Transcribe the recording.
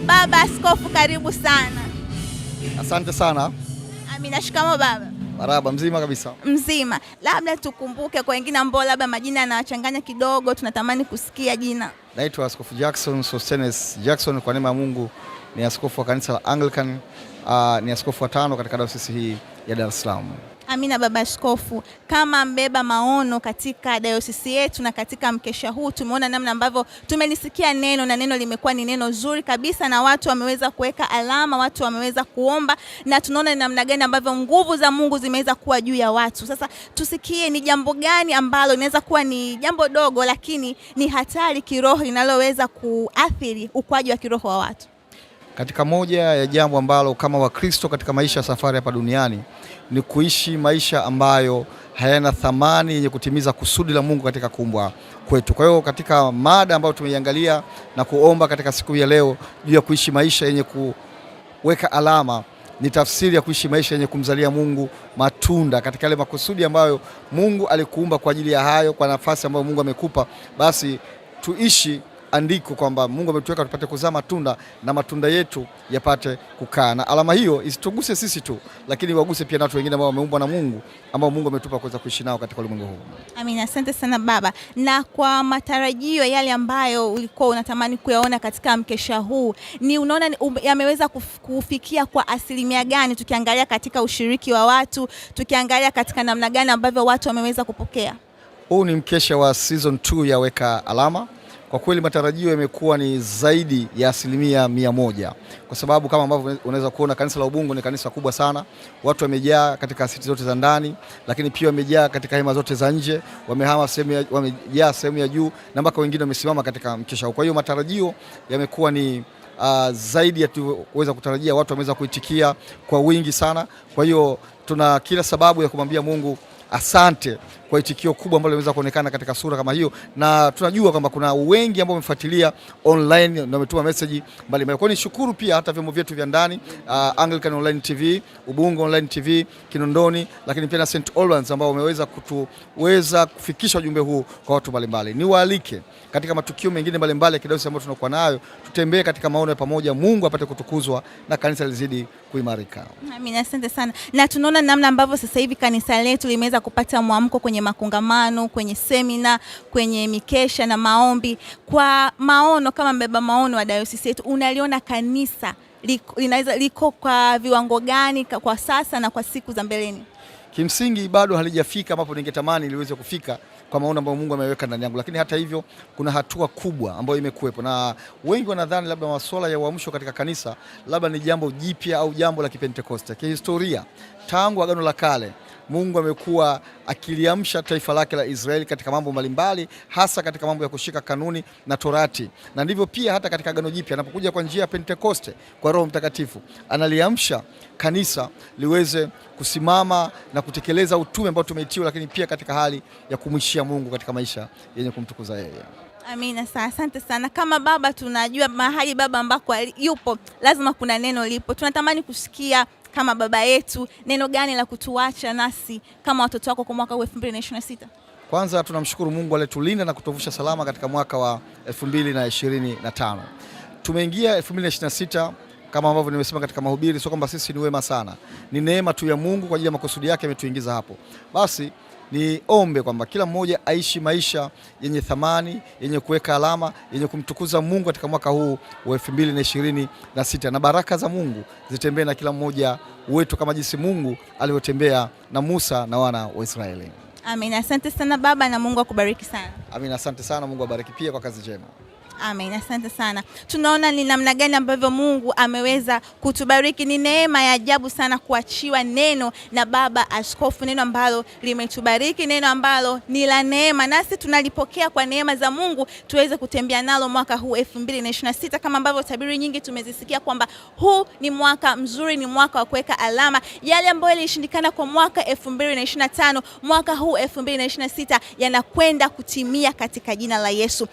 Baba Askofu, karibu sana. Asante sana. Amina. Shikamo baba. Marhaba, mzima kabisa. Mzima. Labda tukumbuke kwa wengine ambao labda majina yanawachanganya kidogo, tunatamani kusikia jina. Naitwa Askofu Jackson Sostenes Jackson, kwa neema ya Mungu ni askofu wa kanisa la Anglican, ni askofu wa 5 katika dayosisi hii ya Dar es Salaam. Amina. Baba Askofu, kama mbeba maono katika dayosisi yetu na katika mkesha huu, tumeona namna ambavyo tumelisikia neno na neno limekuwa ni neno zuri kabisa, na watu wameweza kuweka alama, watu wameweza kuomba, na tunaona namna gani ambavyo nguvu za Mungu zimeweza kuwa juu ya watu. Sasa tusikie ni jambo gani ambalo linaweza kuwa ni jambo dogo lakini ni hatari kiroho linaloweza kuathiri ukuaji wa kiroho wa watu. Katika moja ya jambo ambalo kama Wakristo katika maisha ya safari hapa duniani ni kuishi maisha ambayo hayana thamani yenye kutimiza kusudi la Mungu katika kuumbwa kwetu. Kwa hiyo katika mada ambayo tumeiangalia na kuomba katika siku ya leo juu ya kuishi maisha yenye kuweka alama, ni tafsiri ya kuishi maisha yenye kumzalia Mungu matunda katika yale makusudi ambayo Mungu alikuumba kwa ajili ya hayo, kwa nafasi ambayo Mungu amekupa, basi tuishi andiko kwamba Mungu ametuweka tupate kuzaa matunda na matunda yetu yapate kukaa. Na alama hiyo isituguse sisi tu, lakini waguse pia na watu wengine ambao wameumbwa na Mungu, ambao Mungu ametupa kuweza kuishi nao katika ulimwengu huu. Amina. Asante sana baba. Na kwa matarajio yale ambayo ulikuwa unatamani kuyaona katika mkesha huu, ni unaona yameweza kufikia kwa asilimia gani, tukiangalia katika ushiriki wa watu, tukiangalia katika namna gani ambavyo watu wameweza kupokea? Huu ni mkesha wa season 2 ya Weka Alama. Kwa kweli matarajio yamekuwa ni zaidi ya 100%, kwa sababu kama ambavyo unaweza kuona kanisa la Ubungo ni kanisa kubwa sana. Watu wamejaa katika siti zote za ndani, lakini pia wamejaa katika hema zote za nje, wamejaa sehemu ya juu, na mpaka wengine wamesimama katika mkesha huu. Kwa hiyo matarajio yamekuwa ni zaidi ya tuweza kutarajia. Watu wameweza kuitikia kwa wingi sana. Kwa hiyo tuna kila sababu ya kumwambia Mungu asante kwa itikio kubwa ambalo limeweza kuonekana katika sura kama hiyo, na tunajua kwamba kuna wengi ambao wamefuatilia online na wametuma message mbalimbali. Kwa hiyo nishukuru pia hata vyombo vyetu vya ndani, Anglican Online TV, Ubungo Online TV, Kinondoni, lakini pia na St. Albans ambao wameweza kufikisha ujumbe huu kwa watu mbalimbali. Niwaalike katika matukio mengine mbalimbali ya kidayosisi ambayo tunakuwa nayo, tutembee katika maono ya pamoja, Mungu apate kutukuzwa na kanisa lizidi kuimarika. Amina. Asante sana. Na tunaona namna ambavyo sasa hivi kanisa letu limeweza kupata mwamko kwenye makongamano, kwenye semina, kwenye mikesha na maombi. Kwa maono, kama mbeba maono wa dayosisi yetu, unaliona kanisa liko kwa viwango gani kwa sasa na kwa siku za mbeleni? Kimsingi bado halijafika ambapo ningetamani liweze kufika kwa maono ambayo Mungu ameweka ndani yangu, lakini hata hivyo kuna hatua kubwa ambayo imekuwepo, na wengi wanadhani labda masuala ya uamsho katika kanisa labda ni jambo jipya au jambo la Kipentekoste. Kihistoria, tangu Agano la Kale Mungu amekuwa akiliamsha taifa lake la Israeli katika mambo mbalimbali, hasa katika mambo ya kushika kanuni na Torati. Na ndivyo pia hata katika Agano Jipya anapokuja kwa njia ya Pentekoste kwa Roho Mtakatifu, analiamsha kanisa liweze kusimama na kutekeleza utume ambao tumeitiwa, lakini pia katika hali ya kumwishia Mungu katika maisha yenye kumtukuza yeye. Amina. Asante sana. Kama baba, tunajua mahali baba ambako yupo lazima kuna neno lipo. Tunatamani kusikia kama baba yetu, neno gani la kutuacha nasi kama watoto wako kwa mwaka huu 2026? Kwanza tunamshukuru Mungu aliyetulinda na kutuvusha salama katika mwaka wa 2025. Tumeingia 2026 kama ambavyo nimesema katika mahubiri, sio kwamba sisi ni wema sana. Ni neema tu ya Mungu kwa ajili ya makusudi yake ametuingiza hapo. Basi niombe kwamba kila mmoja aishi maisha yenye thamani, yenye kuweka alama, yenye kumtukuza Mungu katika mwaka huu wa 2026, na baraka za Mungu zitembee na kila mmoja wetu kama jinsi Mungu alivyotembea na Musa na wana wa Israeli. Amen. Asante sana baba, na Mungu akubariki sana. Amen. Asante sana, Mungu abariki pia kwa kazi njema. Amen. Asante sana. Tunaona ni namna gani ambavyo Mungu ameweza kutubariki. Ni neema ya ajabu sana kuachiwa neno na baba askofu, neno ambalo limetubariki, neno ambalo ni la neema, nasi tunalipokea kwa neema za Mungu tuweze kutembea nalo mwaka huu 2026, kama ambavyo tabiri nyingi tumezisikia kwamba huu ni mwaka mzuri, ni mwaka wa kuweka alama. Yale ambayo yalishindikana kwa mwaka 2025, mwaka huu 2026 yanakwenda kutimia katika jina la Yesu.